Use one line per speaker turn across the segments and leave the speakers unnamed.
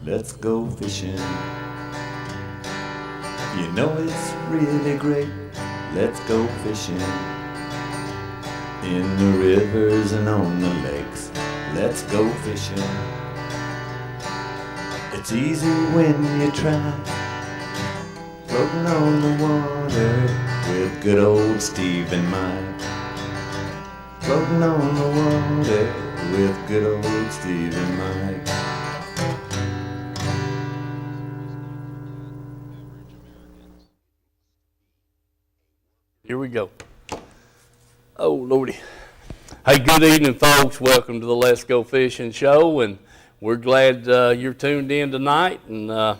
let's go fishing. You know it's really great, let's go fishing. In the rivers and on the lakes, let's go fishing. It's easy when you try, floating on the water with good old Steve and Mike. Floating on the water with good old Steve and Mike.
Here we go. Oh, Lordy. Hey, good evening, folks. Welcome to the Let's Go Fishing Show, and we're glad you're tuned in tonight. And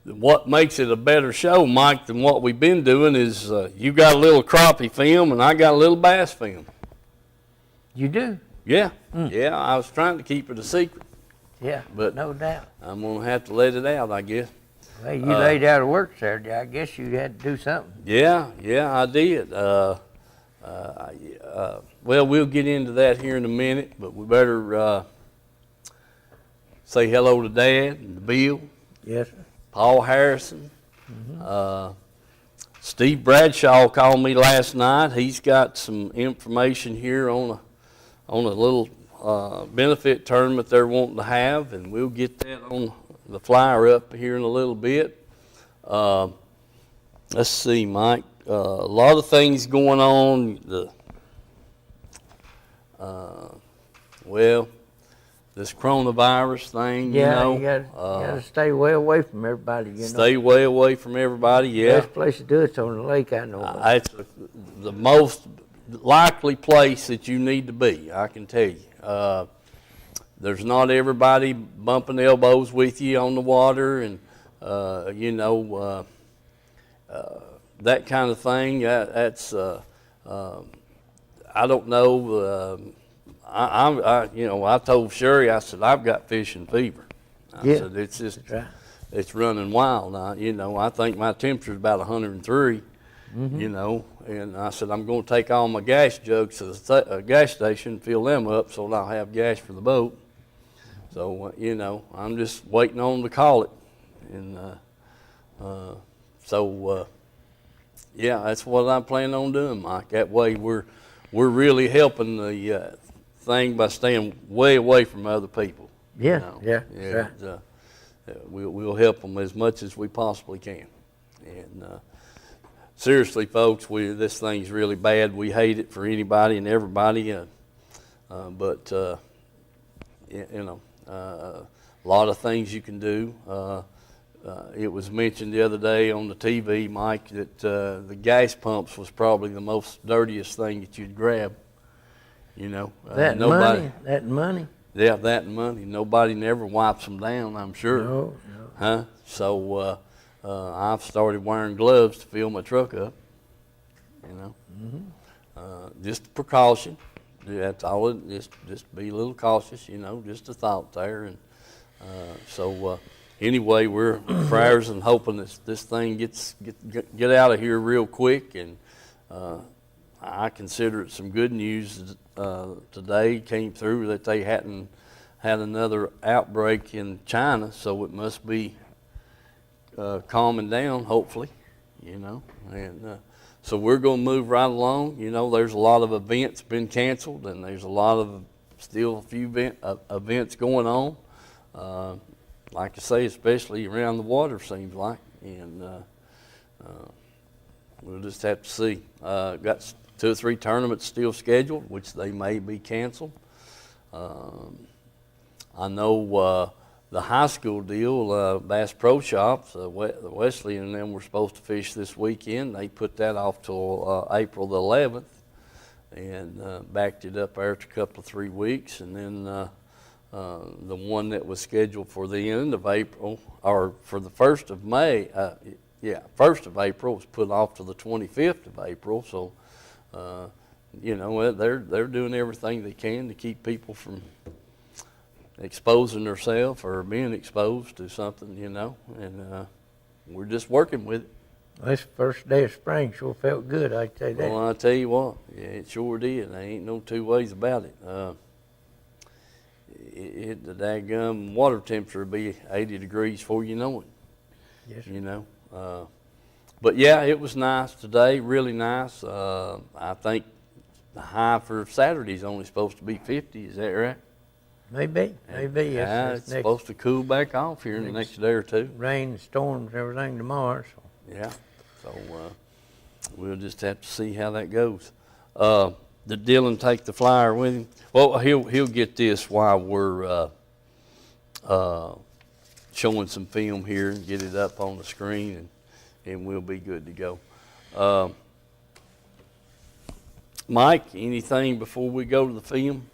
what makes it a better show, Mike, than what we've been doing is you got a little crappie film, and I got a little bass film.
You do?
Yeah, yeah. I was trying to keep it a secret.
Yeah,
but
no doubt.
I'm going to have to let it out, I guess.
Well, you laid out of work Saturday. I guess you had to do something.
Yeah, I did. Well, we'll get into that here in a minute, but we better say hello to Dad and Bill.
Yes, sir.
Paul Harrison. Steve Bradshaw called me last night. He's got some information here on a little benefit tournament they're wanting to have, and we'll get that on the flyer up here in a little bit. Let's see, Mike. A lot of things going on. This coronavirus thing,
Yeah,
you know.
you gotta stay way away from everybody. You know.
Stay way away from everybody. Yeah.
Best place to do it's on the lake. I know.
It's the most likely place that you need to be. I can tell you. There's not everybody bumping elbows with you on the water, and you know that kind of thing. That's I don't know. I told Sherry, I said, I've got fishing fever. I said, it's just,
right.
It's running wild. Now, I think my temperature's about 103, you know, and I said, I'm going to take all my gas jugs to the gas station, fill them up so that I'll have gas for the boat. So, you know, I'm just waiting on them to call it. And yeah, that's what I'm planning on doing, Mike. That way we're really helping the thing by staying way away from other people.
Yeah,
you know?
yeah, right.
We'll help them as much as we possibly can. And seriously, folks, this thing's really bad. We hate it for anybody and everybody. But you know, a lot of things you can do. It was mentioned the other day on the TV, Mike, that the gas pumps was probably the most dirtiest thing that you'd grab. You know,
That money.
Yeah, that and money. Nobody never wipes them down, I'm sure.
No.
Huh? So I've started wearing gloves to fill my truck up. You know, just a precaution. That's all. Just be a little cautious. You know, just a thought there. And anyway, we're prayers and hoping this thing get out of here real quick. And I consider it some good news. Today came through that they hadn't had another outbreak in China, so it must be calming down, hopefully, you know. And so we're going to move right along. You know, there's a lot of events been canceled, and there's a lot of still a few events going on. Like I say, especially around the water, seems like, and we'll just have to see. Got 2 or 3 tournaments still scheduled, which they may be canceled. I know the high school deal, Bass Pro Shops, the Wesley and them were supposed to fish this weekend. They put that off till April the 11th and backed it up after a couple of 3 weeks. And then the one that was scheduled for the end of April, or for the 1st of May, 1st of April was put off to the 25th of April. So, you know, they're doing everything they can to keep people from exposing themselves or being exposed to something, you know, and we're just working with it.
This first day of spring sure felt good, I tell you that.
Well, I tell you what, yeah, it sure did. There ain't no two ways about it. the daggum water temperature will be 80 degrees before you know it.
Yes, sir.
You know. But yeah, it was nice today, really nice. I think the high for Saturday is only supposed to be 50. Is that right?
Maybe.
Yeah,
Yes,
it's supposed to cool back off here in the next day or two.
Rain, storms, everything tomorrow. So.
Yeah. So we'll just have to see how that goes. Did Dylan take the flyer with him? Well, he'll get this while we're showing some film here and get it up on the screen, and we'll be good to go. Mike, anything before we go to the film?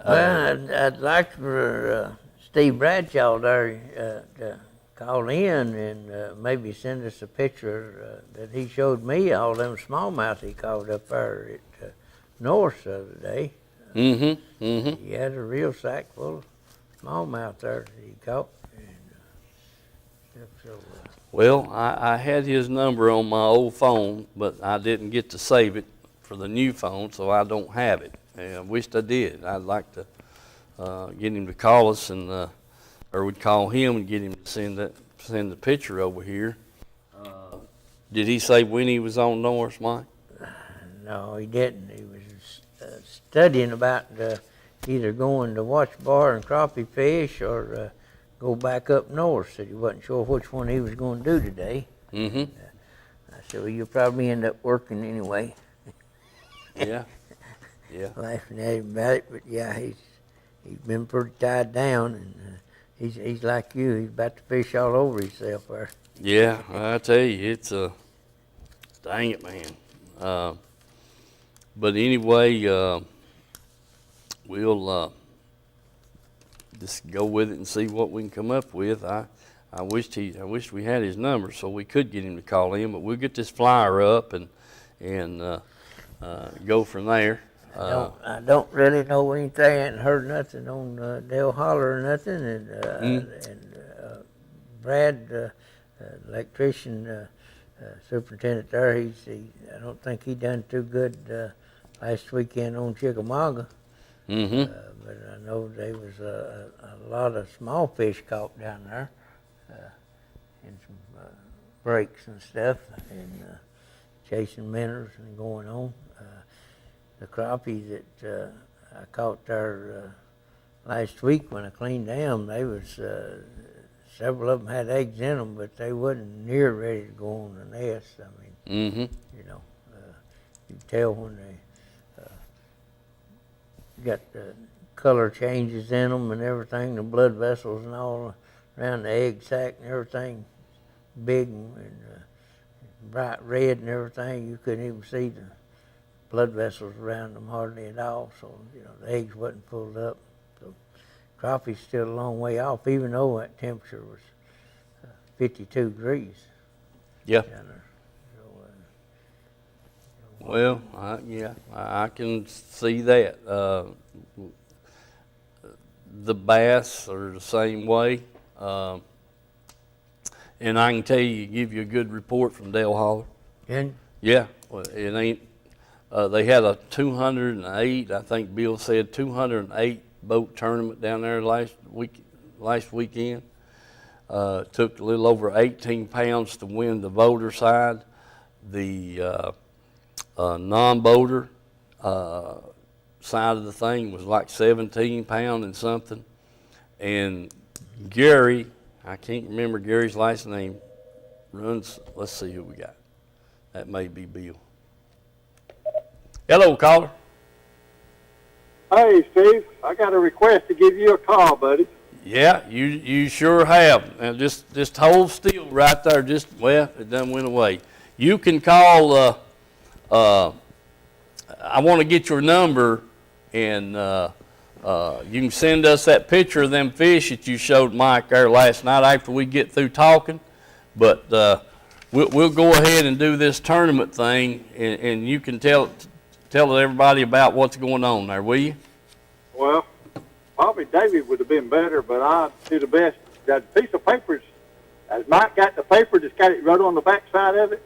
Well, I'd like for Steve Bradshaw there to call in and maybe send us a picture that he showed me, all them smallmouth he caught up there at North the other day. He had a real sack full of smallmouth there that he caught. And,
Well, I had his number on my old phone, but I didn't get to save it for the new phone, so I don't have it. And I wished I did. I'd like to get him to call us, and or we'd call him and get him to send the picture over here. Did he say when he was on North, Mike?
No, he didn't. He was studying about either going to Watch Bar and crappie fish or go back up north. Said he wasn't sure which one he was going to do today. I said, well, you'll probably end up working anyway.
Yeah.
Laughing at him about it, but yeah, he's been pretty tied down, and he's like you. He's about to fish all over himself there.
Yeah, I tell you, it's dang it, man. But anyway, we'll just go with it and see what we can come up with. I wished we had his number so we could get him to call in, but we'll get this flyer up and go from there.
I don't really know anything. I hadn't heard nothing on Dale Holler or nothing, and Brad, electrician superintendent there, I don't think he done too good last weekend on Chickamauga. But I know there was a lot of small fish caught down there, and some breaks and stuff, and chasing minnows and going on. The crappie that I caught there last week when I cleaned them, they was several of them had eggs in them, but they wasn't near ready to go on the nest. I mean, you know, you can tell when they got the color changes in them and everything, the blood vessels and all around the egg sac and everything, big and bright red and everything. You couldn't even see the blood vessels around them hardly at all, so you know the eggs wasn't pulled up. So crappie's still a long way off, even though that temperature was 52 degrees.
Yeah.
Down there. So,
Well, I can see that. The bass are the same way, and I can tell you, give you a good report from Dale Holler.
and
Yeah, well, it ain't. They had a 208, I think Bill said 208 boat tournament down there last weekend. Took a little over 18 pounds to win the boater side. The non-boater side of the thing was like 17 pound and something. And Gary, I can't remember Gary's last name, runs, let's see who we got. That may be Bill. Hello, caller.
Hey, Steve, I got a request to give you a call, buddy.
Yeah, you sure have. And just hold still right there. It done went away. You can call. I want to get your number, and you can send us that picture of them fish that you showed Mike there last night after we get through talking. But we'll go ahead and do this tournament thing, and you can tell everybody about what's going on there, will you?
Well, probably David would have been better, but I do the best. Got a piece of paper. Has Mike got the paper that's got it right on the back side of it?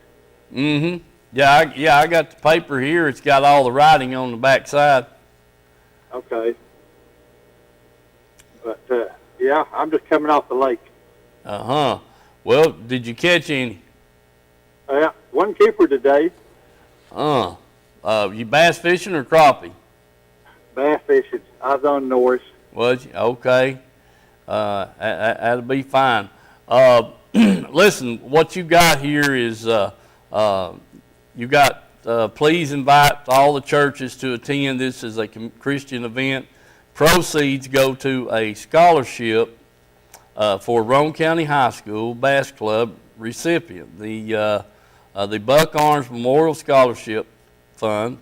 Mm-hmm. Yeah, I got the paper here. It's got all the writing on the back side.
Okay. But yeah, I'm just coming off the lake.
Well, did you catch any?
Yeah, one keeper today.
You bass fishing or crappie?
Bass fishing. I was on Norris.
Was you? Okay. That'll be fine. Listen, what you got here is you got please invite all the churches to attend. This is a Christian event. Proceeds go to a scholarship for Roane County High School Bass Club recipient. The Buck Arms Memorial Scholarship Fund.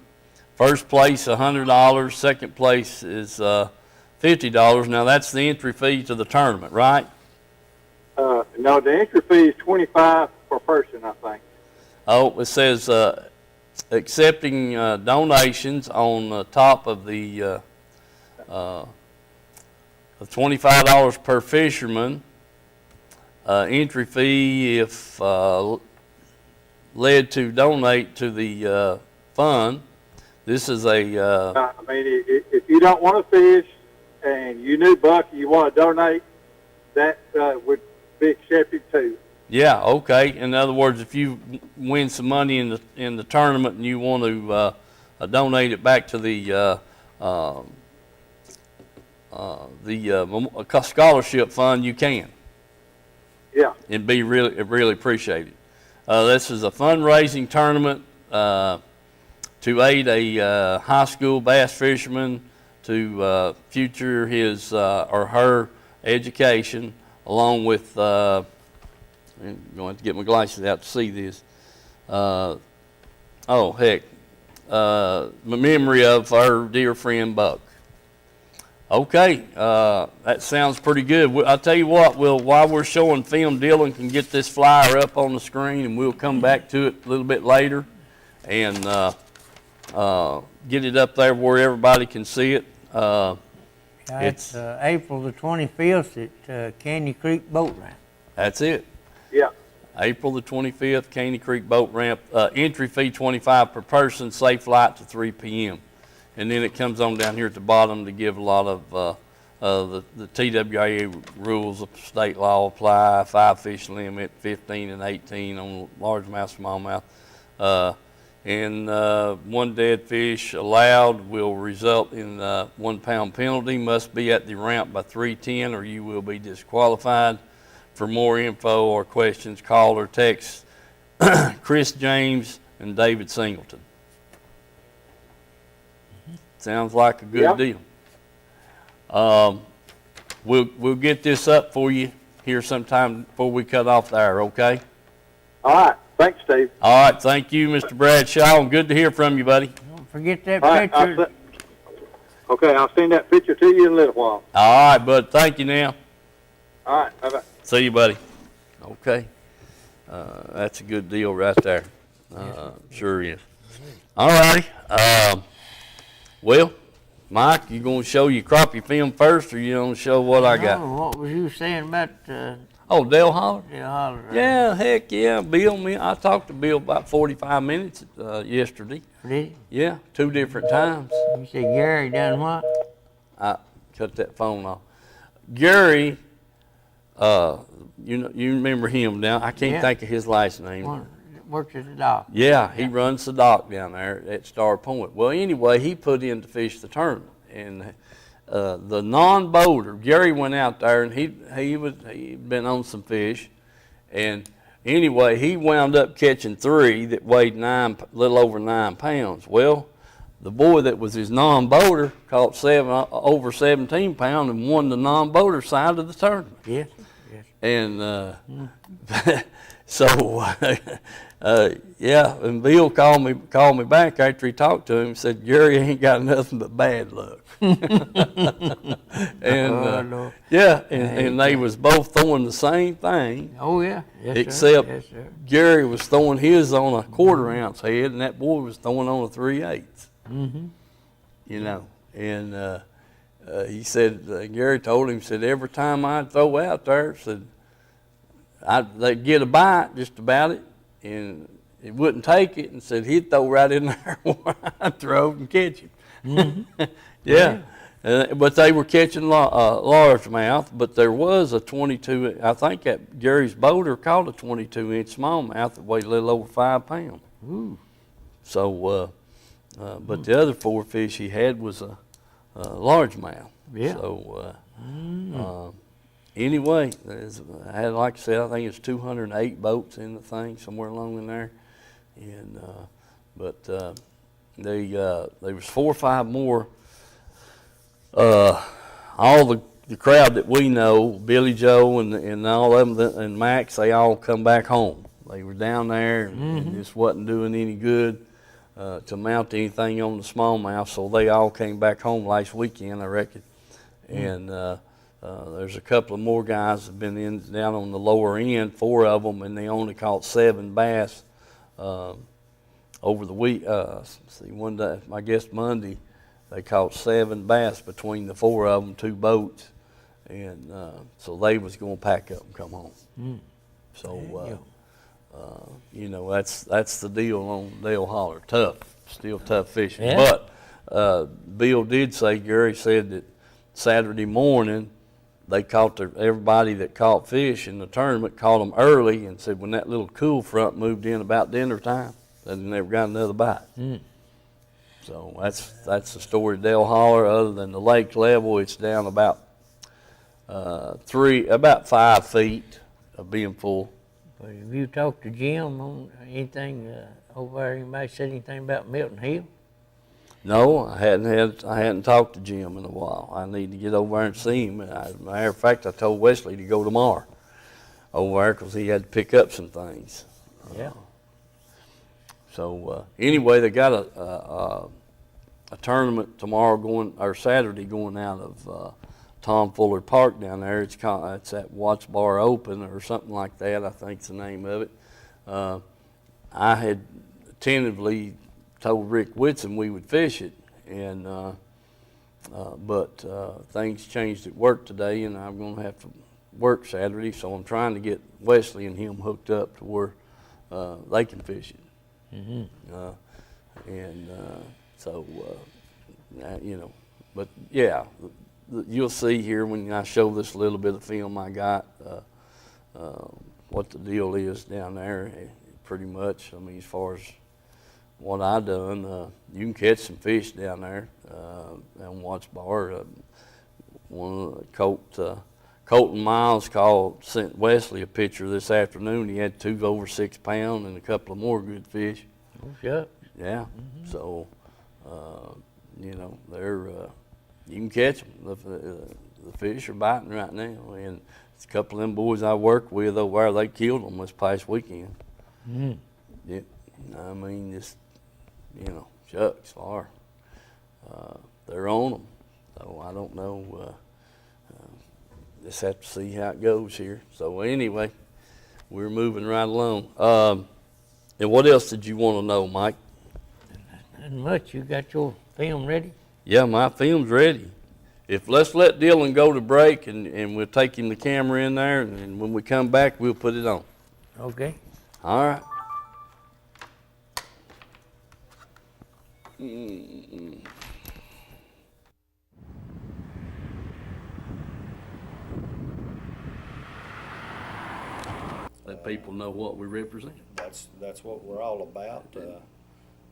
First place $100. Second place is $50. Now that's the entry fee to the tournament, right?
No, the entry fee is $25 per person, I think.
Oh, it says accepting donations on the top of the $25 per fisherman. Entry fee if led to donate to the fund. This is a.
I mean, if you don't want to fish and you knew Buck, you want to donate, that would be accepted too.
Yeah. Okay. In other words, if you win some money in the tournament and you want to donate it back to the scholarship fund, you can.
Yeah.
It'd be really appreciated. This is a fundraising tournament to aid a high school bass fisherman to future his or her education, along with, I'm going to get my glasses out to see this. Memory of our dear friend Buck. Okay, that sounds pretty good. I'll tell you what, while we're showing film, Dylan can get this flyer up on the screen, and we'll come back to it a little bit later and get it up there where everybody can see it.
It's April the 25th at Candy Creek Boat Ramp.
That's it.
Yeah.
April the 25th, Candy Creek Boat Ramp. Entry fee $25 per person, safe flight to 3 p.m. And then it comes on down here at the bottom to give a lot of the TWA rules of state law apply, 5 fish limit, 15 and 18 on largemouth, smallmouth. And 1 dead fish allowed will result in a 1 pound penalty, must be at the ramp by 3:10 or you will be disqualified. For more info or questions, call or text Chris James and David Singleton. Sounds like a good deal. We'll get this up for you here sometime before we cut off there, okay?
All right. Thanks, Steve.
All right. Thank you, Mr. Bradshaw. And good to hear from you, buddy.
Don't forget that
Right,
picture.
Okay, I'll send that picture to you in a little while.
All right, bud. Thank you now.
All right. Bye-bye.
See you, buddy. Okay. That's a good deal right there. Sure is. All righty. Well, Mike, you going to show your crappie film first, or you going to show what I got?
What was you saying about
Dale Holler?
Dale Holler?
Yeah, heck yeah. Bill, I talked to Bill about 45 minutes yesterday.
Did
Yeah, 2 different times.
you say Gary done what?
I cut that phone off. Gary, you remember him now. I can't think of his last name.
Works at the dock.
Yeah, he runs the dock down there at Star Point. Well, anyway, he put in to fish the tournament, and the non-boater, Gary went out there, and he'd been on some fish, and anyway, he wound up catching 3 that weighed little over 9 pounds. Well, the boy that was his non-boater caught over 17 pounds and won the non-boater side of the tournament.
Yes.
And so, and Bill called me back after he talked to him and said, Gary ain't got nothing but bad luck. And they was both throwing the same thing.
Oh, yeah. Yes,
except
sir. Yes, sir.
Gary was throwing his on a 1/4 ounce head, and that boy was throwing on a 3/8.
Mm-hmm.
You know, and he said, Gary told him, said, every time I'd throw out there, said, they'd get a bite just about it, and it wouldn't take it, and said he'd throw right in there where I throw and catch him.
Mm-hmm.
Yeah. But they were catching largemouth, but there was a 22, I think that Gary's Boulder caught a 22-inch smallmouth that weighed a little over 5 pounds.
Ooh.
So, but the other 4 fish he had was a largemouth.
Yeah.
So, anyway, I had, like I said, I think it's 208 boats in the thing, somewhere along in there. And, but there was 4 or 5 more. All the crowd that we know, Billy Joe and all of them, and Max, they all come back home. They were down there and just wasn't doing any good to mount anything on the smallmouth, so they all came back home last weekend, I reckon. And there's a couple of more guys that have been down on the lower end, 4 of them, and they only caught 7 bass over the week. One day, I guess Monday, they caught 7 bass between the 4 of them, 2 boats, and so they was going to pack up and come home. So, you know, that's the deal on Dale Holler. Tough, still tough fishing.
Yeah.
But Bill did say, Gary said that Saturday morning they caught everybody that caught fish in the tournament caught them early, and said when that little cool front moved in about dinner time, they never got another bite. So that's the story of Dale Holler. Other than the lake level, it's down about 5 feet of being full.
But have you talked to Jim on anything over there? Anybody said anything about Milton Hill?
No, I hadn't talked to Jim in a while. I need to get over there and see him. Matter of fact, I told Wesley to go tomorrow over there because he had to pick up some things.
Yeah.
So anyway, they got a tournament tomorrow Saturday going out of Tom Fuller Park down there. It's at Watts Bar Open or something like that, I think's the name of it. I had tentatively told Rick Whitson we would fish it, and but things changed at work today, and I'm going to have to work Saturday, so I'm trying to get Wesley and him hooked up to where they can fish it. So you know, but yeah, you'll see here when I show this little bit of film I got what the deal is down there. Pretty much, I mean, as far as what I done, you can catch some fish down there on Watts Bar. One of the Colton Miles sent Wesley a picture this afternoon. He had 2 over 6 pound and a couple of more good fish.
Oh, sure.
Yeah. So, you know, you can catch them. The fish are biting right now, and a couple of them boys I work with over there, they killed them this past weekend. Yeah. I mean, just, you know, shucks, far. They're on them. So I don't know. Just have to see how it goes here. So anyway, we're moving right along. And what else did you want to know, Mike?
Nothing much. You got your film ready?
Yeah, my film's ready. Let's let Dylan go to break, and we'll take him the camera in there, and when we come back, we'll put it on.
Okay.
All right. Let people know what we represent.
That's what we're all about.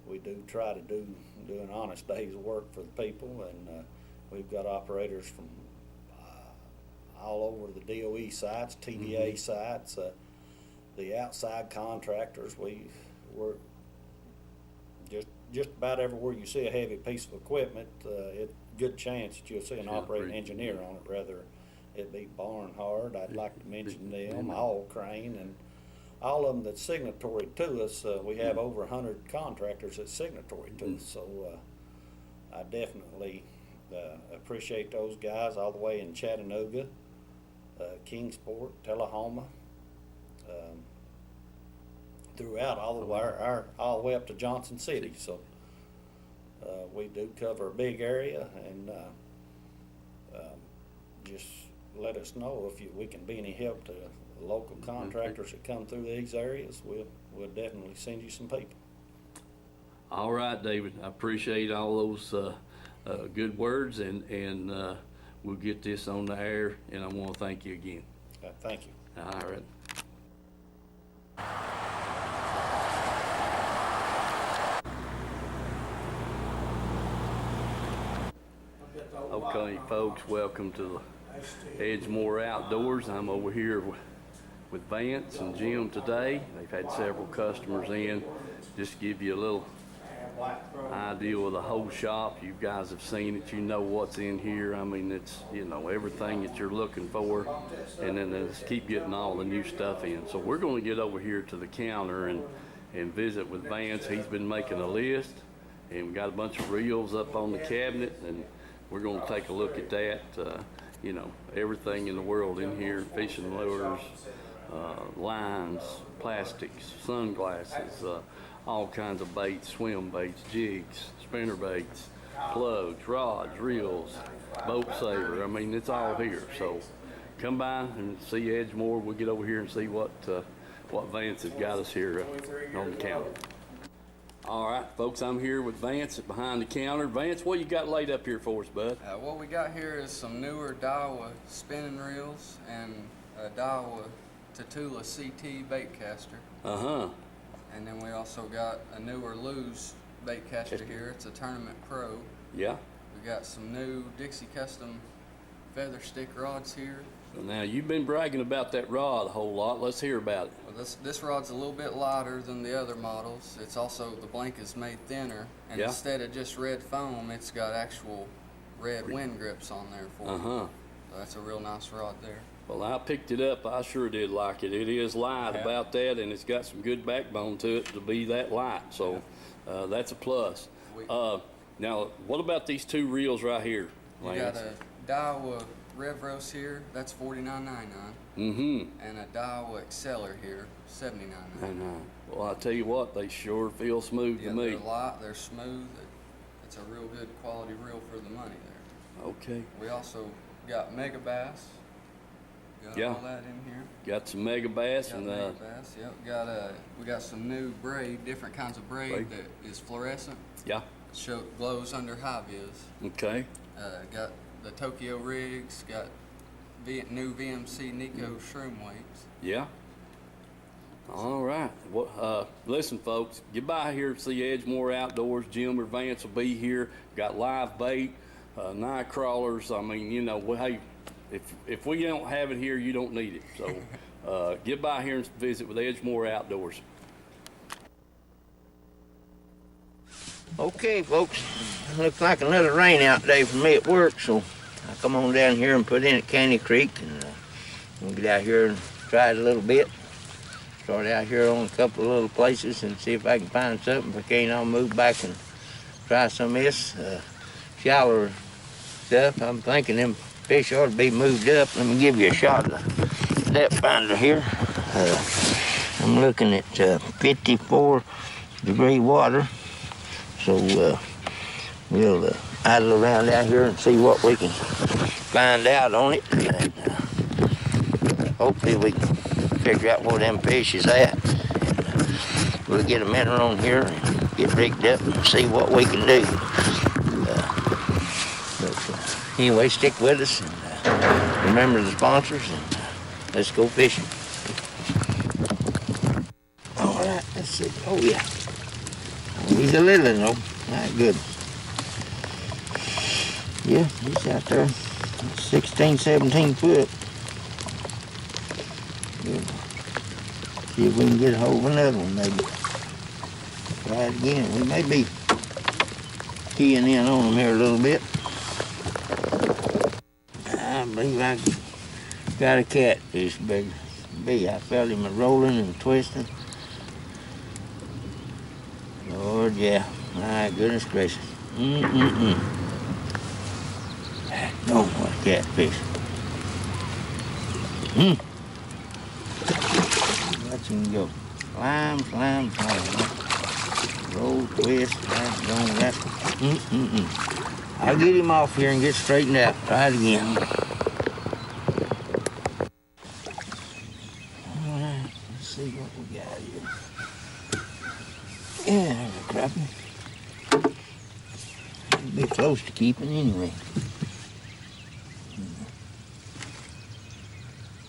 We do try to do an honest day's work for the people, and we've got operators from all over the DOE sites, TDA sites, the outside contractors. We're just about everywhere you see a heavy piece of equipment, it's a good chance that you'll see an operating engineer on it, rather it be Barnhard. I'd like to mention them, All Crane, and all of them that's signatory to us. We have over 100 contractors that's signatory to us, so I definitely appreciate those guys all the way in Chattanooga, Kingsport, Tullahoma, throughout all the way up to Johnson City. So we do cover a big area, and just let us know if we can be any help to the local contractors that come through these areas. We'll definitely send you some people.
All right, David. I appreciate all those good words, and we'll get this on the air, and I want to thank you again.
Thank you.
All right. Okay, folks, welcome to the Edgemore Outdoors. I'm over here with Vance and Jim today. They've had several customers in. Just to give you a little idea of the whole shop. You guys have seen it. You know what's in here. I mean, it's, you know, everything that you're looking for. And then let's keep getting all the new stuff in. So we're going to get over here to the counter and visit with Vance. He's been making a list. And we got a bunch of reels up on the cabinet. And we're going to take a look at that. You know, everything in the world in here. Fishing lures, lines, plastics, sunglasses, all kinds of baits, swim baits, jigs, spinner baits, plugs, rods, reels, boat saver. I mean, it's all here. So come by and see Edgemore. We'll get over here and see what Vance has got us here on the counter. All right, folks, I'm here with Vance behind the counter. Vance, what you got laid up here for us, bud?
What we got here is some newer Daiwa spinning reels and a Daiwa Tatula CT bait caster.
Uh-huh.
And then we also got a newer Lew's bait caster here. It's a Tournament Pro.
Yeah.
We got some new Dixie Custom feather stick rods here.
So now, you've been bragging about that rod a whole lot. Let's hear about it.
Well, this rod's a little bit lighter than the other models. It's also, the blank is made thinner. And
yeah.
Instead of just red foam, it's got actual red wind grips on there for it.
Uh-huh.
So that's a real nice rod there.
Well, I picked it up. I sure did like it. It is light about that, and it's got some good backbone to it to be that light. So that's a plus. Now, what about these two reels right here,
We got a Daiwa Revros here. That's $49.99.
Mm-hmm.
And a Daiwa Exceller here, $79.99.
Well, I tell you what, they sure feel smooth to me.
They're light. They're smooth. It's a real good quality reel for the money there.
Okay.
We also got Mega Bass. Got all that in here.
Got some Mega Bass.
Got Mega Bass, yep. We got some new braid, different kinds of braid that is fluorescent.
Yeah.
Glows under high vis.
Okay.
Got the Tokyo rigs, got new VMC Nico shroom weights.
Yeah. All right. Well, listen, folks, get by here to see Edgemore Outdoors. Jim or Vance will be here. Got live bait, night crawlers. I mean, you know, hey, if we don't have it here, you don't need it. So get by here and visit with Edgemore Outdoors.
Okay, folks, looks like another rain out day for me at work, so I come on down here and put in at Candy Creek, and we'll get out here and try it a little bit. Start out here on a couple of little places and see if I can find something. If I can't, I'll move back and try some of this shallower stuff. I'm thinking them fish ought to be moved up. Let me give you a shot of the depth finder here. I'm looking at 54-degree water. So we'll idle around out here and see what we can find out on it. And hopefully we can figure out where them fish is at. And we'll get them in on here and get rigged up and see what we can do. Anyway, stick with us and remember the sponsors, and let's go fishing. All right, let's see. Oh, yeah. He's a little one, though. My goodness. Yeah, he's out there 16, 17 foot. Yeah. See if we can get a hold of another one, maybe. Try it again. We may be keying in on them here a little bit. I believe I got a catfish, big. I felt him rolling and twisting. Lord, yeah. My goodness gracious. No, what a catfish. Watch him go. Climb. Roll, twist, I'll get him off here and get straightened out. Try it again. All right, let's see what we got here. Yeah, there's a crappie. Be close to keeping anyway.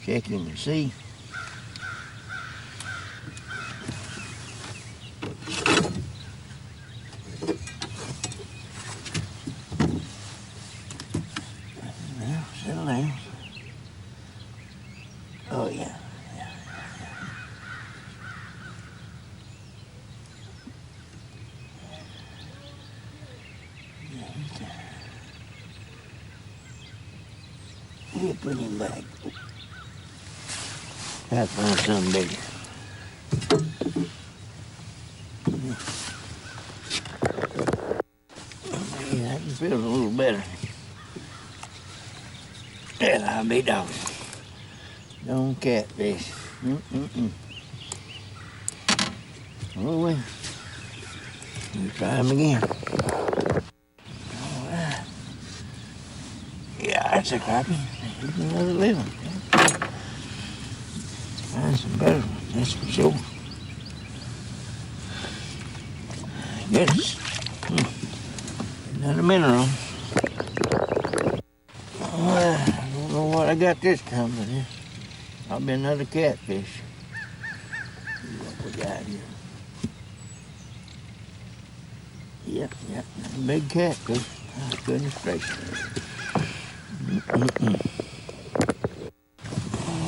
Check him and see. Well, settle down. Oh yeah. We'll put him back. I'll find something bigger. Yeah, that feels a little better. Yeah, I'll be down. Don't catfish. Oh well. We'll try him again. All right. Yeah, that's a crappie. There's another little one. Find some better ones, that's for sure. Goodness. Another mineral. Oh, I don't know what I got this time, but I'll be another catfish. See what we got here. Yep, big catfish. Oh, goodness gracious. All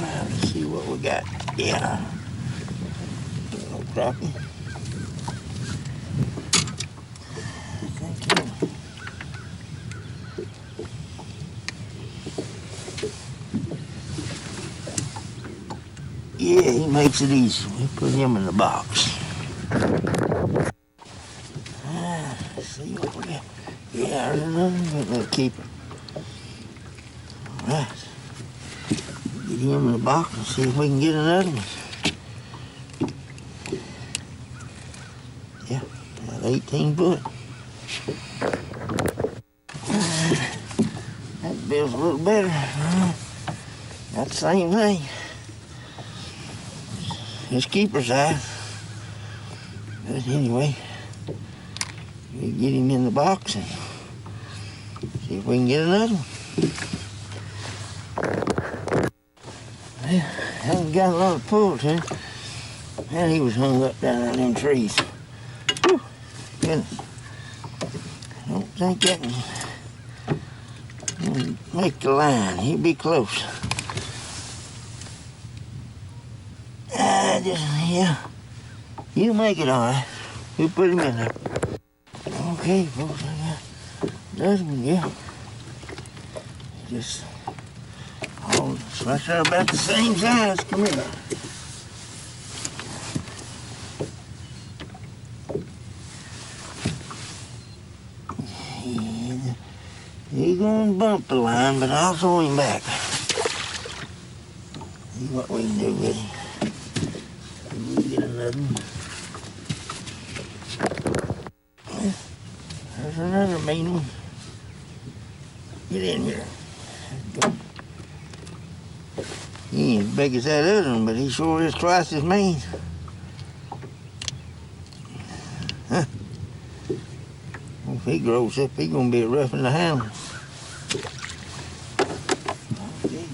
right, let's see what we got. Yeah. Little crappie. Thank you. Yeah, he makes it easy. We put him in the box. Let's see what we got. Yeah, there's another one. We'll keep him. All right. Get him in the box and see if we can get another one. Yeah, about 18 foot. That feels a little better. Got the same thing. His keeper size. But anyway, we get him in the box and see if we can get another one. Well, hasn't got a lot of pull to him. And he was hung up down on them trees. Whew, goodness. I don't think that can make the line. He'll be close. Yeah. He'll make it all right. We'll put him in there. Okay, folks, I got another one, yeah. Just all right there about the same size. Come here. Yeah, he's gonna bump the line, but I'll throw him back. See what we can do with him. We'll get another one. There's another mean one. Get in here. Go. He ain't as big as that other one, but he sure is twice as mean. Huh? Well, if he grows up, he's gonna be a rough in the handle. Okay.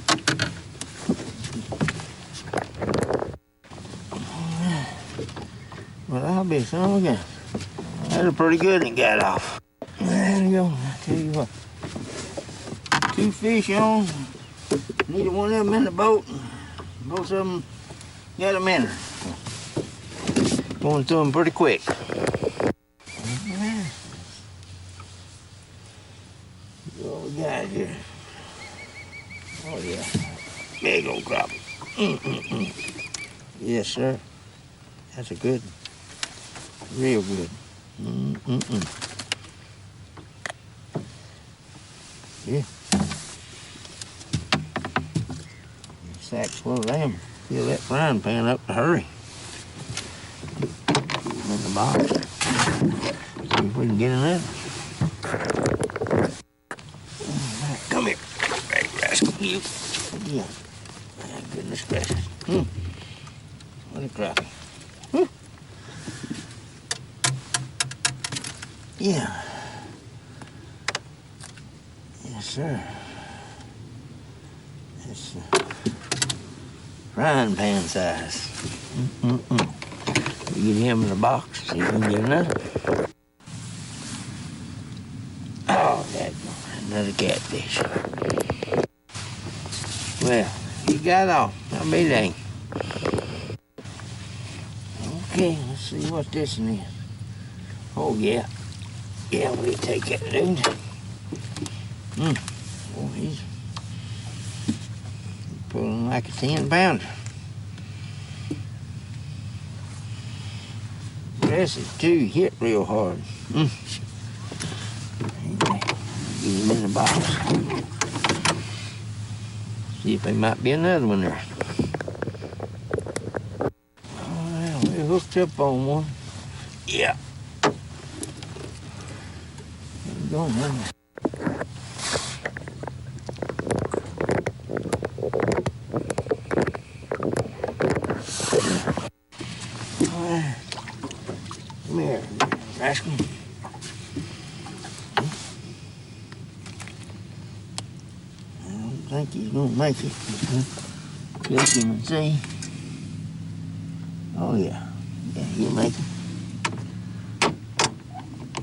All right. Well, I'll be some again. That's pretty good and got off. There you go. I tell you what. 2 fish on. Neither one of them in the boat. Both of them got them in her. Going through them pretty quick. What we got here? Oh yeah, big old crappie. Yes, sir. That's a good one. Real good. Yeah. Sack's full of them. Fill that frying pan up to hurry. In the box. See if we can get another. Right, come here, big rascal. You. Yeah. My goodness gracious. What a crappie. Whew. Yeah. sir. It's frying pan size. You get him in a box, see if we can get another. Oh, that another catfish. Well, he got off. I'll be dang. Okay, let's see what this one is. Oh, yeah. Yeah, we'll take that dude. Oh, he's pulling like a 10-pounder. Aggressive, too. Hit real hard. Get him in the box. See if there might be another one there. Oh, well, we're hooked up on one. Yeah. There we go, man. All right. Come here, rascal. I don't think he's gonna make it. Check him and see. Oh yeah. Yeah, he'll make it.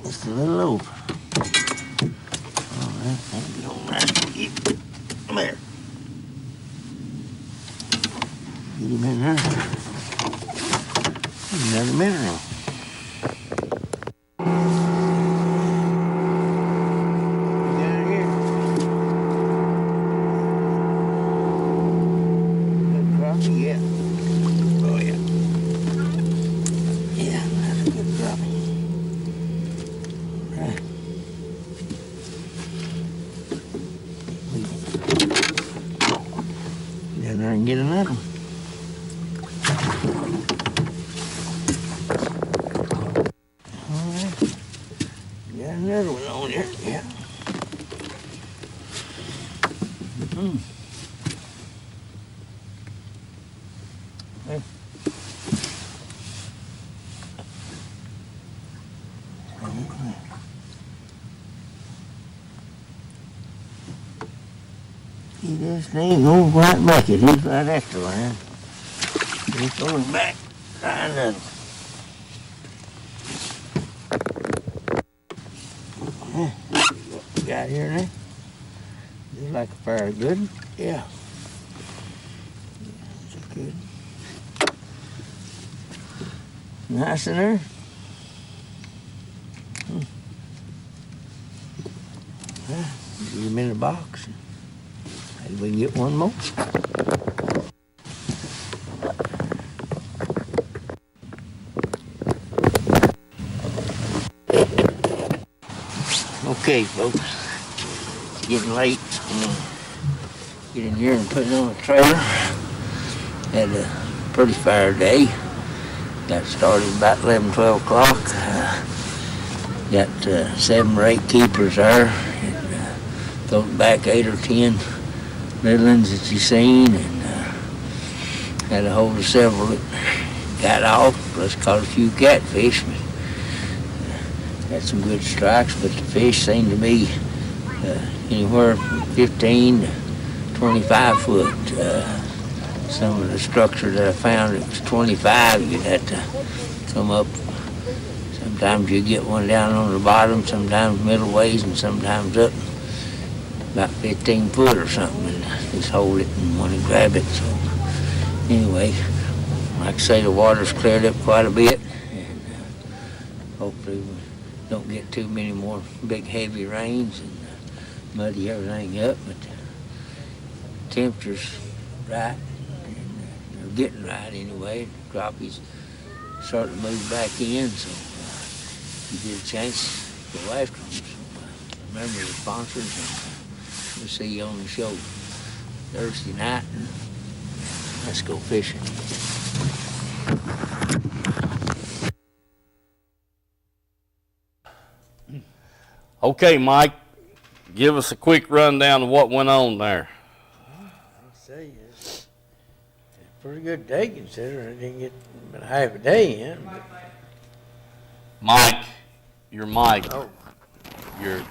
Just a little over. All right, thank you, old rascal. Come here. Get him in there. Another mineral. Down there and get another one. All right. Got another one on there. Yeah. Hey. See this thing, old white bucket. He's right after line. He's going back. Try another one. What we got here now? Just like a fair good one. Yeah. That's a good one. Nice in there. Well, get him in the box. Maybe we can get one more. Okay, folks. It's getting late. I'm gonna get in here and put it on a trailer. Had a pretty fair day. Got started about 11, 12 o'clock. Got 7 or 8 keepers there. Those back 8 or 10 middlings that you seen, and had a hold of several that got off. Plus caught a few catfish. Had some good strikes, but the fish seemed to be anywhere from 15 to 25 foot. Some of the structure that I found, it was 25. You'd have to come up. Sometimes you get one down on the bottom, sometimes middle ways, and sometimes up about 15 foot or something, and just hold it and want to grab it. So anyway, like I say, the water's cleared up quite a bit, and hopefully we don't get too many more big heavy rains and muddy everything up, but the temperature's right, and they're getting right anyway. The crappies starting to move back in, so you get a chance to go after them. So remember the sponsors, and we'll see you on the show Thursday night, and let's go fishing.
Okay, Mike, give us a quick rundown of what went on there.
I'll say it's a pretty good day considering I didn't get but half a day in. But
Mike, you're Mike.
oh,
You're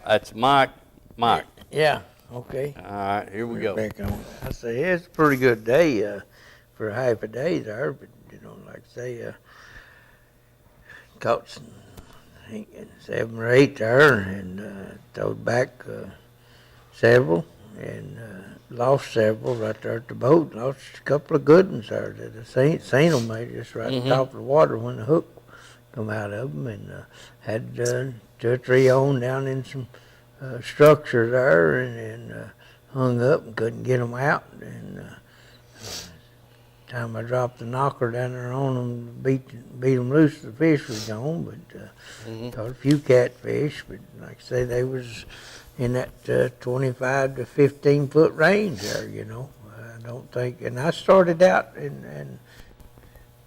that's Mike. Mike.
Yeah, okay.
All right, here we go.
Back on. I say, it's a pretty good day for half a day there, but, like I say, caught some, I think, 7 or 8 there and towed back several and lost several right there at the boat. Lost a couple of good ones there that I seen them. They just right on top of the water when the hook come out of them, and had 2 or 3 on down in some structure there and hung up and couldn't get them out. And time I dropped the knocker down there on them, beat them loose, the fish was gone. But caught a few catfish. But like I say, they was in that 25 to 15 foot range there. I don't think. And I started out and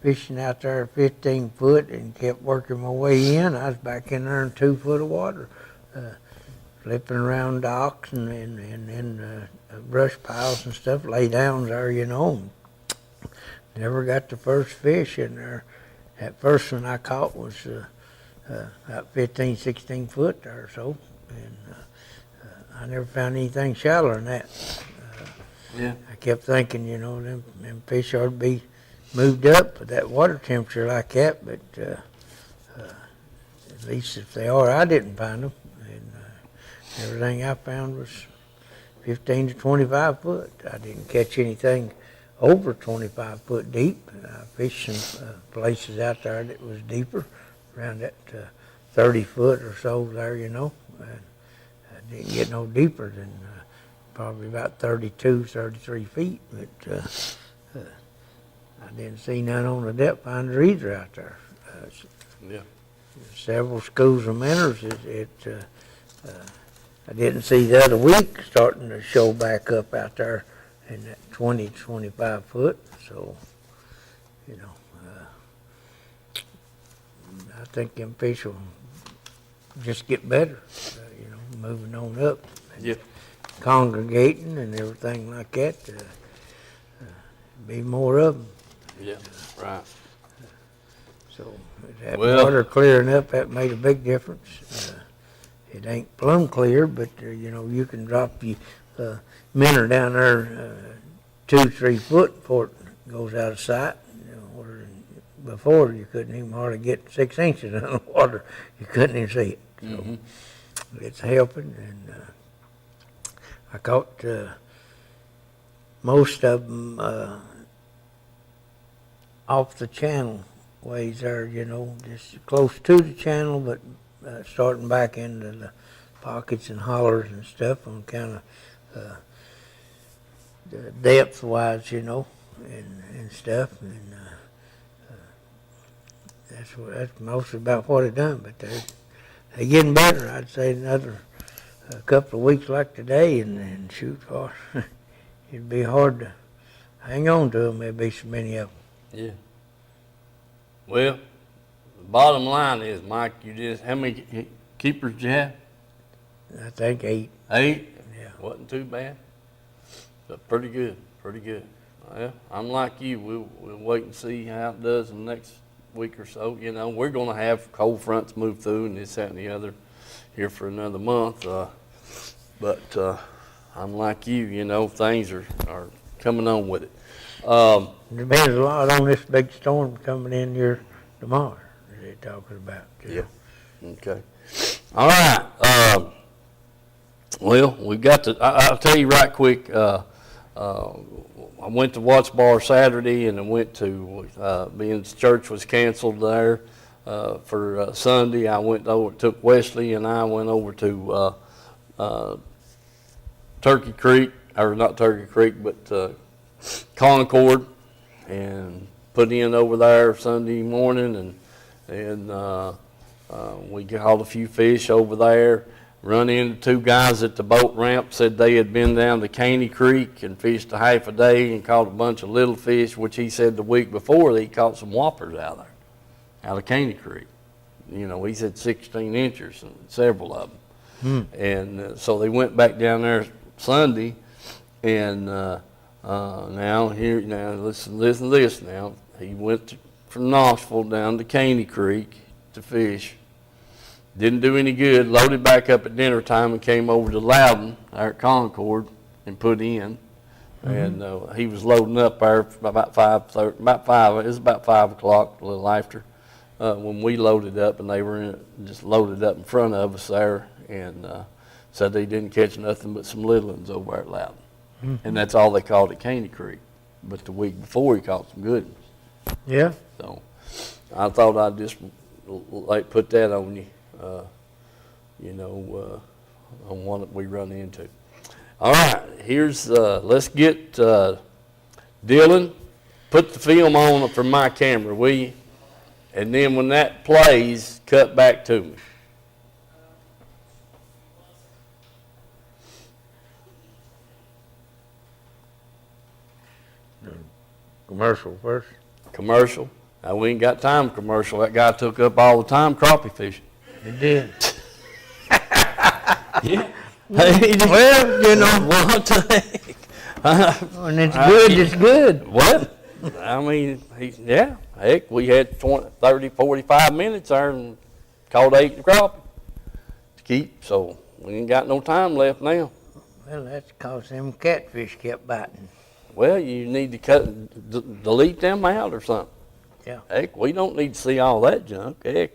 fishing out there 15 foot and kept working my way in. I was back in there in 2 foot of water, flipping around docks and brush piles and stuff, lay downs there, Never got the first fish in there. That first one I caught was about 15, 16 foot there or so. And I never found anything shallower than that.
Yeah.
I kept thinking, them fish ought to be moved up with that water temperature like that, but at least if they are, I didn't find them. And everything I found was 15 to 25 foot. I didn't catch anything over 25 foot deep. I fished some places out there that was deeper, around that 30 foot or so there, And I didn't get no deeper than probably about 32, 33 feet, but I didn't see none on the depth finder either out there.
Yeah.
Several schools of minnows. I didn't see the other week starting to show back up out there in that 20, 25 foot. So, I think them fish will just get better, moving on up.
Yeah.
Congregating and everything like that. Be more of them.
Yeah, right.
So that
Well-
water clearing up, that made a big difference. It ain't plumb clear, but you can drop your minnow down there 2, 3 foot before it goes out of sight. Where before you couldn't even hardly get 6 inches in the water. You couldn't even see it. So it's helping, and I caught most of them off the channel ways there, just close to the channel, but starting back into the pockets and hollers and stuff on kind of depth wise, and stuff. And that's mostly about what it done. But they're getting better. I'd say another couple of weeks like today, and shoot for it'd be hard to hang on to them. There'd be so many of them.
Yeah. Well, the bottom line is, Mike, how many keepers did you have?
I think 8.
8?
Yeah.
Wasn't too bad. But pretty good, pretty good. Well, I'm like you. We'll wait and see how it does in the next week or so. We're going to have cold fronts move through and this, that, and the other here for another month. But I'm like you, things are coming on with it.
Depends a lot on this big storm coming in here tomorrow that they're talking about.
Yeah. Okay. All right. Well, we got to. I'll tell you right quick. I went to Watts Bar Saturday, and I went to being church was canceled there for Sunday. I went over, took Wesley, and I went over to Turkey Creek, or not Turkey Creek, but Concord, and put in over there Sunday morning, and we caught a few fish over there. Run into 2 guys at the boat ramp, said they had been down to Caney Creek and fished a half a day and caught a bunch of little fish, which he said the week before he caught some whoppers out there, out of Caney Creek. He said 16 inches and several of them. And so they went back down there Sunday, and now listen to this now. He went from Knoxville down to Caney Creek to fish. Didn't do any good. Loaded back up at dinner time and came over to Loudon, there at Concord, and put in. And he was loading up there about 5:30, it was about 5 o'clock, a little after, when we loaded up, and they were just loaded up in front of us there, and said they didn't catch nothing but some little ones over at Loudon. And that's all they caught at Caney Creek. But the week before, he caught some good ones.
Yeah.
So I thought I'd just like put that on you, on one that we run into. All right, here's, let's get Dylan, put the film on from my camera, will you? And then when that plays, cut back to me.
Commercial first.
Commercial. Now, we ain't got time for commercial. That guy took up all the time crappie fishing.
He did.
Yeah.
Well, you know.
What the heck?
When it's good, it's good.
What? I mean, heck, we had 20, 30, 45 minutes there and caught 8 crappie to keep, so we ain't got no time left now.
Well, that's because them catfish kept biting.
Well, you need to delete them out or something.
Yeah.
Heck, we don't need to see all that junk. Heck,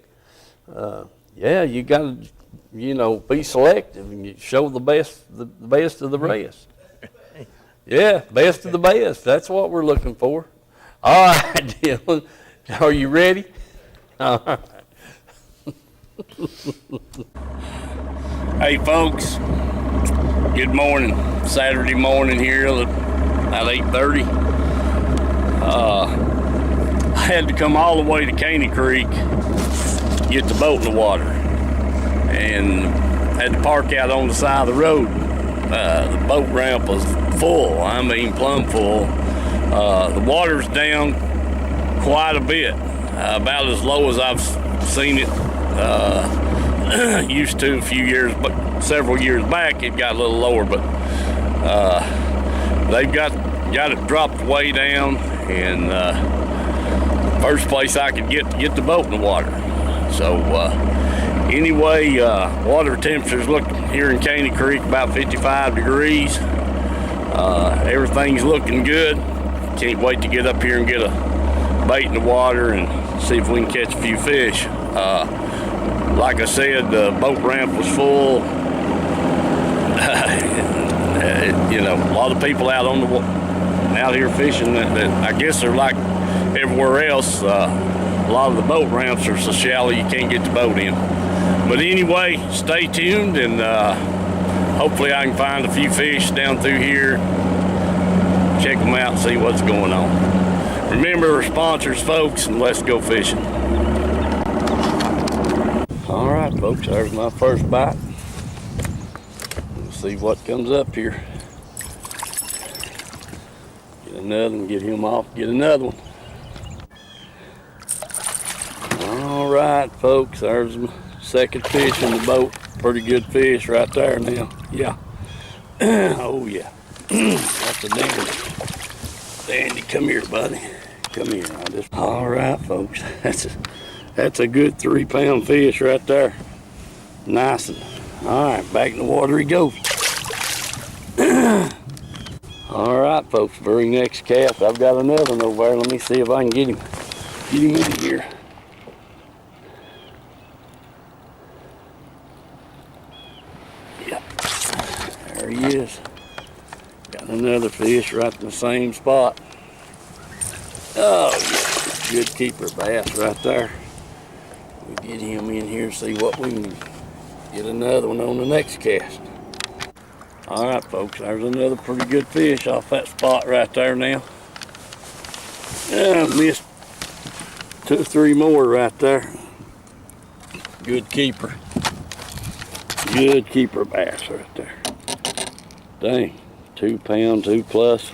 you got to, be selective and you show the best of the rest. Yeah, best of the best. That's what we're looking for. All right, Dylan, are you ready? All right.
Hey, folks. Good morning. Saturday morning here at 8:30. I had to come all the way to Caney Creek, get the boat in the water, and had to park out on the side of the road. The boat ramp was full, I mean plumb full. The water's down quite a bit, about as low as I've seen it. Used to a few years, but several years back it got a little lower, but they've got it dropped way down, and first place I could get the boat in the water. So anyway, water temperatures look here in Caney Creek about 55 degrees. Everything's looking good. Can't wait to get up here and get a bait in the water and see if we can catch a few fish. Like I said, the boat ramp was full. A lot of people out here fishing that I guess they're like everywhere else. A lot of the boat ramps are so shallow you can't get the boat in. But anyway, stay tuned, and hopefully I can find a few fish down through here. Check them out and see what's going on. Remember our sponsors, folks, and let's go fishing. All right, folks, there's my first bite. We'll see what comes up here. Get another one, get him off, get another one. All right, folks, there's my second fish in the boat. Pretty good fish right there now. Yeah. Oh, yeah. That's a dandy. Dandy, come here, buddy. Come here. All right, folks. That's a good 3-pound fish right there. Nice. All right, back in the water he goes. All right, folks, very next cast. I've got another one over there. Let me see if I can get him in here. Yep, there he is. Got another fish right in the same spot. Oh, yeah, good keeper bass right there. We'll get him in here and see what we can get another one on the next cast. All right, folks, there's another pretty good fish off that spot right there now. I missed 2 or 3 more right there. Good keeper. Good keeper bass right there. Dang, 2 pound, 2 plus.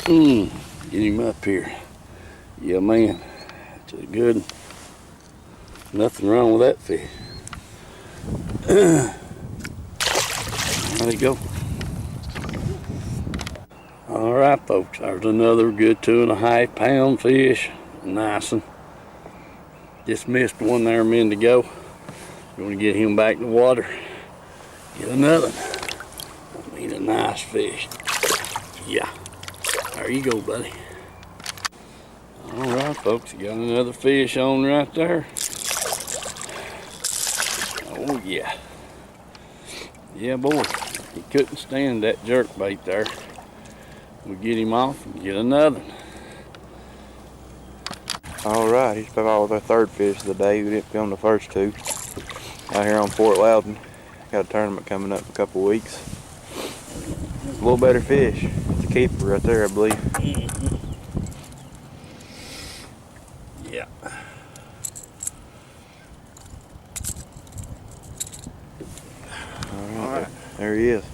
Get him up here. Yeah, man, it's a good. Nothing wrong with that fish. There you go. All right, folks, there's another good 2.5 pound fish. Nice one. Just missed one there a minute ago. You want to get him back in the water. Get another one. I mean, a nice fish. Yeah. There you go, buddy. All right, folks, you got another fish on right there. Oh, yeah. Yeah, boy. He couldn't stand that jerk bait there. We'll get him off and get another one.
All right, he's about with our third fish of the day. We didn't film the first two. Out here on Fort Loudon. Got a tournament coming up in a couple weeks. A little better fish. It's a keeper right there, I believe.
Yeah.
All right. There he is.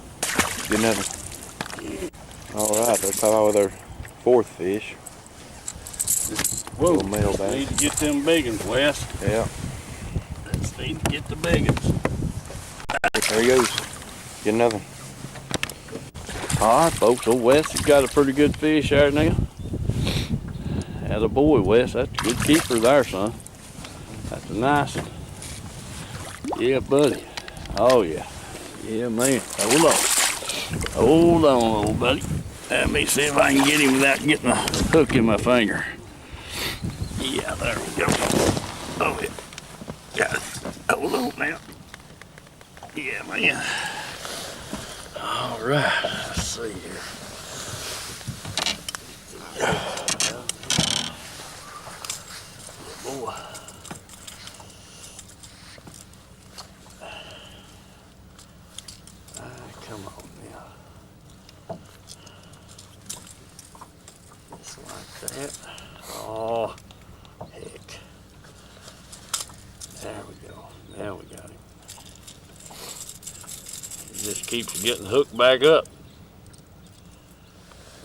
Get another. All right, let's talk with our fourth fish.
Whoa,
Little male bass.
need to get them big ones, Wes.
Yeah.
Let's need to get the big ones.
There he goes. Get another.
All right, folks, old Wes has got a pretty good fish there now. Atta boy, Wes. That's a good keeper there, son. That's a nice one. Yeah, buddy. Oh, yeah. Yeah, man. Hold on. Hold on, old buddy. Let me see if I can get him without getting a hook in my finger. Yeah, there we go. Oh, yeah. Got it. Hold on now. Yeah, man. All right. Let's see here. Boy. Come on now. Just like that. Oh, heck. There we go. Now we got him. He just keeps getting hooked back up.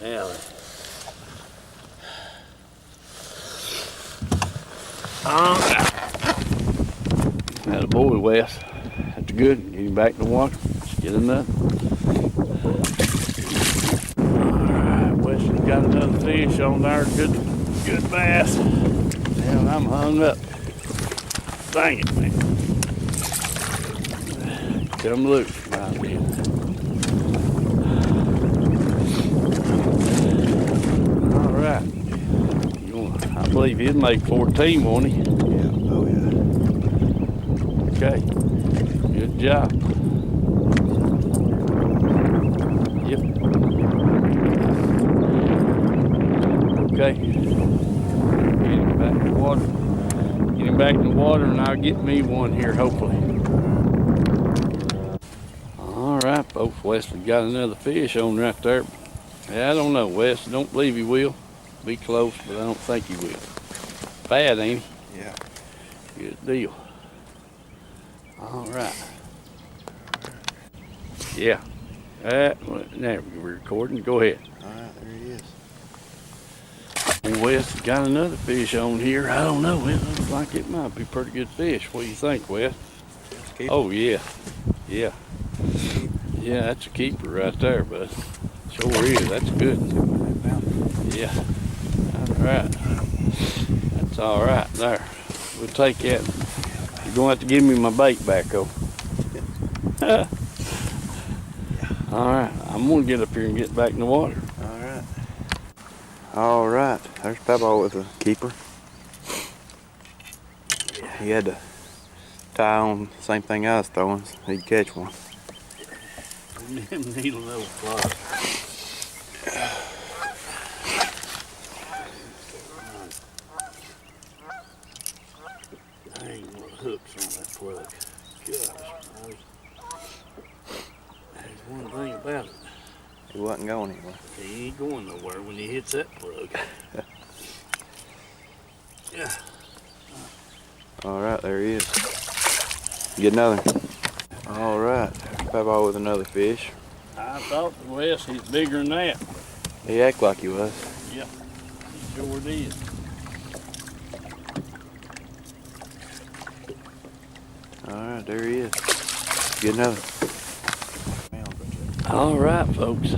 Now, Atta boy, Wes. That's good. Get him back in the water. Let's get another. Alright, Wes has got another fish on there. Good bass. Hell, I'm hung up. Dang it, man. Come loose, my man. Alright. I believe he'd make 14, won't he?
Yeah. Oh, yeah.
Okay. Good job. Yep. Okay. Get him back in the water. Get him back in the water and I'll get me one here, hopefully. All right, folks. Wesley got another fish on right there. Yeah, I don't know, Wes. Don't believe he will. Be close, but I don't think he will. Bad, ain't he?
Yeah.
Good deal. All right. Yeah. Now we're recording. Go ahead.
All right, there he is.
Wes got another fish on here. I don't know. It looks like it might be a pretty good fish. What do you think, Wes? Oh, yeah. Yeah. Yeah, that's a keeper right there, bud. Sure is. That's good. Yeah. All right. That's all right there. We'll take that. You're going to have to give me my bait back, though. All right. I'm going to get up here and get back in the water.
All right. All right. There's Pebble with a keeper. He had to tie on the same thing I was throwing so he'd catch one.
Need a little fly. I ain't gonna hooks on that plug. Gosh, buddy. There's one thing about it.
He wasn't going anywhere.
He ain't going nowhere when he hits that plug. Yeah.
All right, there he is. Get another. All right, Pebble with another fish.
I thought, Wes, he's bigger than that.
He acted like he was.
Yeah, he sure did.
All right, there he is. Get another.
All right, folks.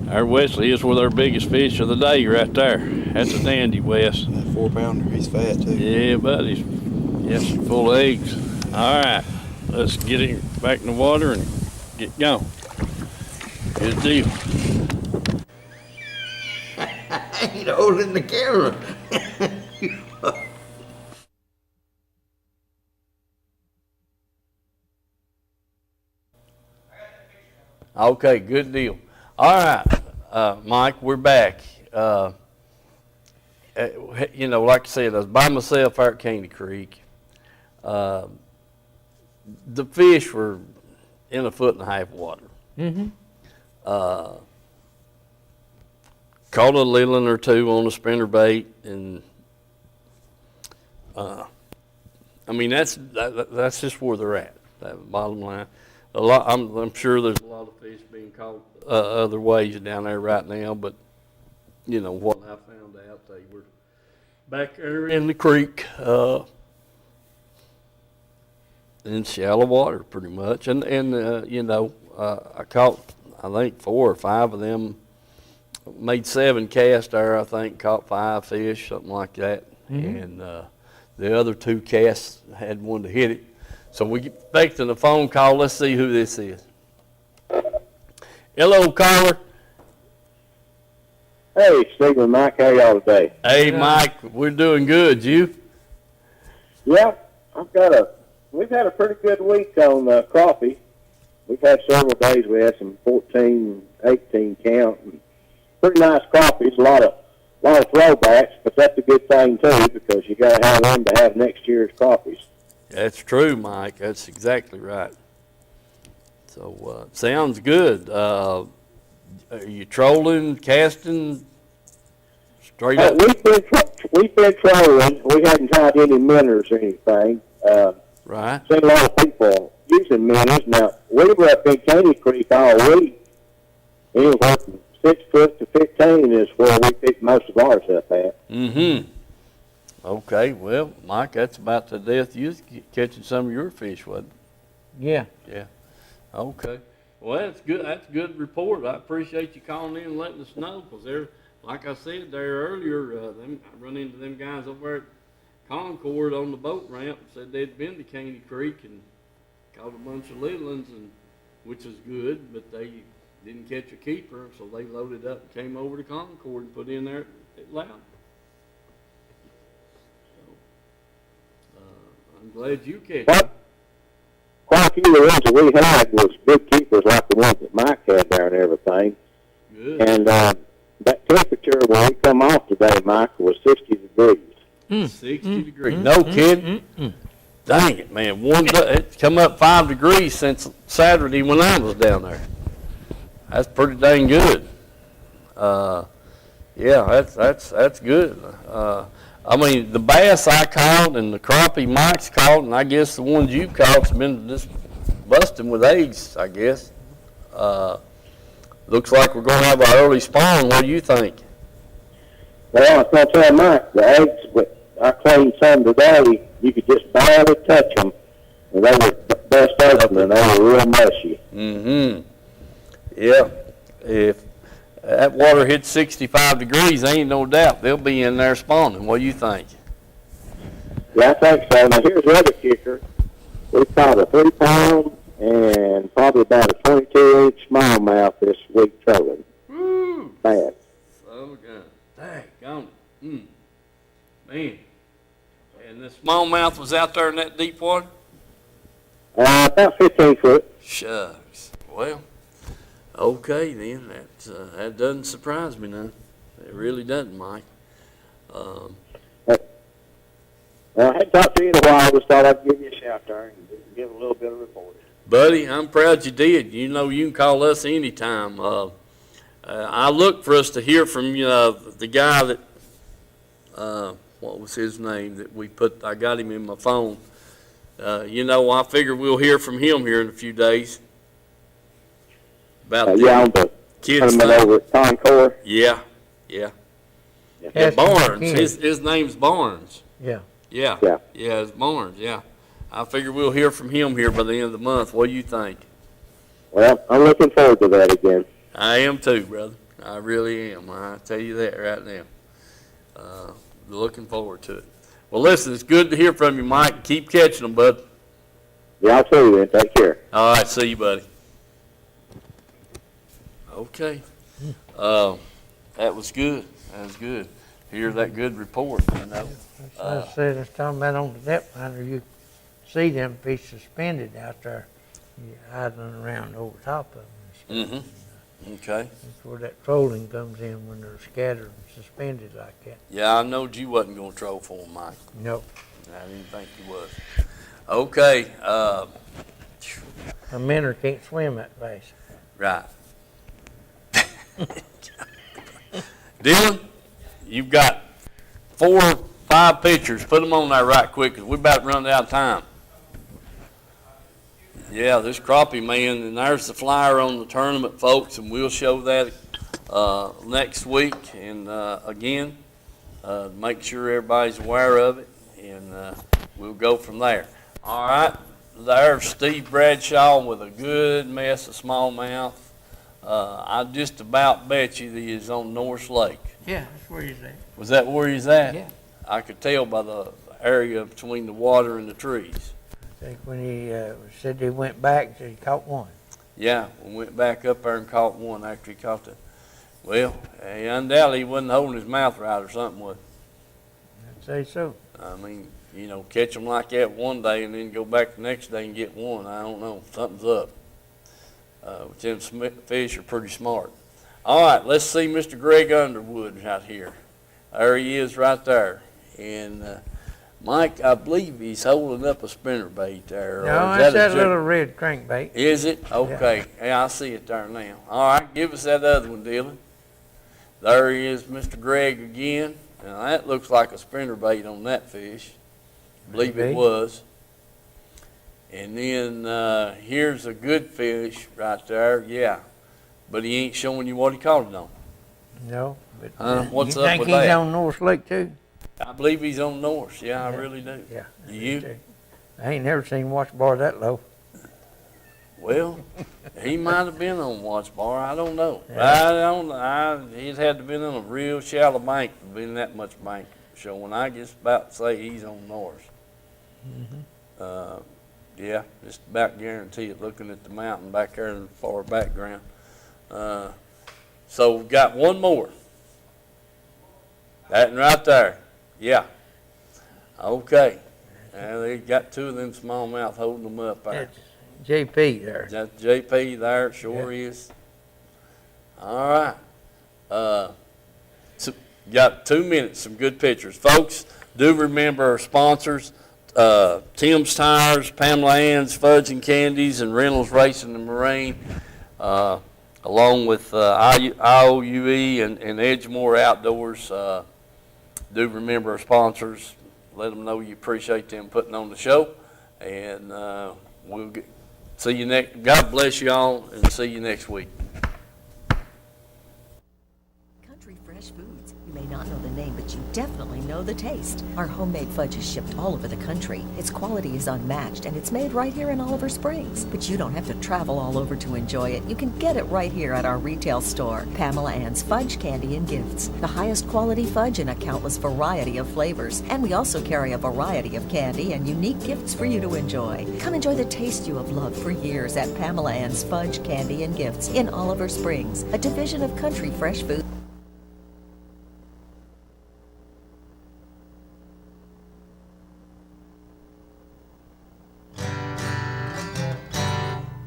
Our Wesley is with our biggest fish of the day right there. That's a dandy, Wes.
That 4-pounder, he's fat too.
Yeah, but he's Yes, sir, full of eggs. All right, let's get it back in the water and get going. Good deal.
I ain't holding the camera.
Okay, good deal. All right, Mike, we're back. You know, like I said, I was by myself out at Caney Creek. The fish were in 1.5 feet water.
Mm-hmm.
Caught a lilling or two on a spinner bait, and I mean that's just where they're at. That bottom line. I'm sure there's a lot of fish being caught other ways down there right now, but you know what I found out, they were back there in the creek in shallow water pretty much, and you know I caught I think 4 or 5 of them. Made 7 casts there, I think, caught 5 fish, something like that. Mm-hmm. And the other 2 casts had one to hit it. So we get expecting a phone call. Let's see who this is. Hello, caller.
Hey, Steve and Mike, how y'all today?
Hey, Mike, we're doing good. You?
Yeah, we've had a pretty good week on crappie. We've had several days. We had some 14, 18 count. And pretty nice crappies, a lot of throwbacks, but that's a good thing too because you got to have them to have next year's crappies.
That's true, Mike. That's exactly right. So sounds good. Are you trolling, casting, straight up?
We've been trolling. We hadn't tried any minnows or anything.
Right.
Seen a lot of people using minnows. Now we were up in Caney Creek all week. Anywhere from 6 foot to 15 is where we pick most of ours up at.
Mm-hmm. Okay, well, Mike, that's about the death you was catching some of your fish, wasn't it?
Yeah.
Yeah. Okay. Well, that's good. That's a good report. I appreciate you calling in and letting us know, because they're, like I said there earlier, I run into them guys over there at Concord on the boat ramp and said they'd been to Caney Creek and caught a bunch of little ones, and which is good, but they didn't catch a keeper, so they loaded up and came over to Concord and put in there at Loudon. So, I'm glad you catch them.
Quite a few of the ones that we had was big keepers like the ones that Mike had there and everything.
Good.
And that temperature when we come off today, Mike, was 60 degrees.
60 degrees. No kidding. Dang it, man. It's come up 5 degrees since Saturday when I was down there. That's pretty dang good. Yeah, that's good. I mean, the bass I caught and the crappie Mike's caught, and I guess the ones you've caught have been just busting with eggs, I guess. Looks like we're going to have an early spawn. What do you think?
Well, I was going to tell Mike, the eggs, but I cleaned some today. You could just barely touch them, and they were bust open, and they were real mushy.
Mm-hmm. Yeah. If that water hits 65 degrees, ain't no doubt they'll be in there spawning. What do you think?
Yeah, I think so. Now, here's the other kicker. We caught a 3-pound and probably about a 22-inch smallmouth this week trolling.
Woo!
Bad.
So good. Dang, man. And the smallmouth was out there in that deep water?
About 15 foot.
Shucks. Well, okay then. That doesn't surprise me none. It really doesn't, Mike.
Well, I hadn't talked to you in a while. I just thought I'd give you a shout there and give a little bit of report.
Buddy, I'm proud you did. You know you can call us anytime. I look for us to hear from the guy that, what was his name that I got him in my phone. I figure we'll hear from him here in a few days. About
on the
kids
over at Concord.
Yeah. Barnes. His name's Barnes.
Yeah.
Yeah, it's Barnes, yeah. I figure we'll hear from him here by the end of the month. What do you think?
Well, I'm looking forward to that again.
I am too, brother. I really am. I tell you that right now. Looking forward to it. Well, listen, it's good to hear from you, Mike. Keep catching them, bud.
Y'all too, then. Take care.
All right, see you, buddy. Okay. That was good. That was good. Hear that good report, you know.
I said, I was talking about on the depth finder, you see them fish suspended out there, idling around over top of them.
Mm-hmm. Okay.
That's where that trolling comes in, when they're scattered and suspended like that.
Yeah, I knowed you wasn't going to troll for them, Mike.
Nope.
I didn't think you was. Okay.
A minnow can't swim that fast.
Right. Dylan, you've got 4 or 5 pictures. Put them on there right quick, because we're about to run out of time. Yeah, this crappie, man, and there's the flyer on the tournament, folks, and we'll show that next week. And again, make sure everybody's aware of it, and we'll go from there. All right, there's Steve Bradshaw with a good mess of smallmouth. I just about bet you that he's on North Lake.
Yeah, that's where he's at.
Was that where he's at?
Yeah.
I could tell by the area between the water and the trees.
I think when he said he went back, he caught one.
Yeah, we went back up there and caught one after he caught the. Well, he undoubtedly wasn't holding his mouth right or something, was
I'd say so.
I mean, you know, catch them like that one day and then go back the next day and get one. I don't know. Something's up. But them fish are pretty smart. All right, let's see Mr. Greg Underwood right here. There he is right there. And Mike, I believe he's holding up a spinnerbait there.
No, that's that little red crankbait.
Is it? Okay. Yeah, I see it there now. All right, give us that other one, Dylan. There he is, Mr. Greg again. Now, that looks like a spinnerbait on that fish. I believe it was. And then here's a good fish right there. Yeah. But he ain't showing you what he caught it on.
No. But
what's
you
up
think
with
he's
that?
on North Lake too?
I believe he's on North. Yeah, I really do.
Yeah.
Do you?
I ain't never seen watch bar that low.
Well, he might have been on watch bar. I don't know.
Yeah.
He's had to been in a real shallow bank to be in that much bank showing. I just about to say he's on North.
Mm-hmm.
Yeah, just about guarantee it looking at the mountain back there in the far background. So we've got one more. That one right there. Yeah. Okay. Now they got 2 of them smallmouth holding them up there.
That's JP there.
That's JP there. Sure is. All right. So got 2 minutes, some good pictures. Folks, do remember our sponsors. Tim's Tires, Pamela Ann's Fudge and Candies, and Reynolds Racing and Marine, along with IOUE and Edgemore Outdoors. Do remember our sponsors. Let them know you appreciate them putting on the show. And we'll see you next. God bless you all, and see you next week.
Country Fresh Foods. You may not know the name, but you definitely know the taste. Our homemade fudge is shipped all over the country. Its quality is unmatched, and it's made right here in Oliver Springs. But you don't have to travel all over to enjoy it. You can get it right here at our retail store, Pamela Ann's Fudge, Candy, and Gifts. The highest quality fudge in a countless variety of flavors. And we also carry a variety of candy and unique gifts for you to enjoy. Come enjoy the taste you have loved for years at Pamela Ann's Fudge, Candy, and Gifts in Oliver Springs, a division of Country Fresh Foods.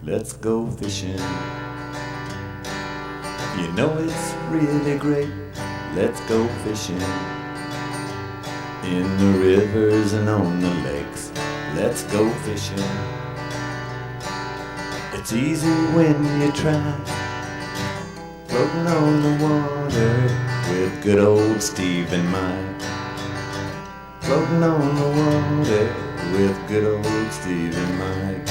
Let's go fishing. You know it's really great. Let's go fishing. In the rivers and on the lakes. Let's go fishing. It's easy when you try. Floating on the water with good old Steve and Mike. Floating on the water with good old Steve and Mike.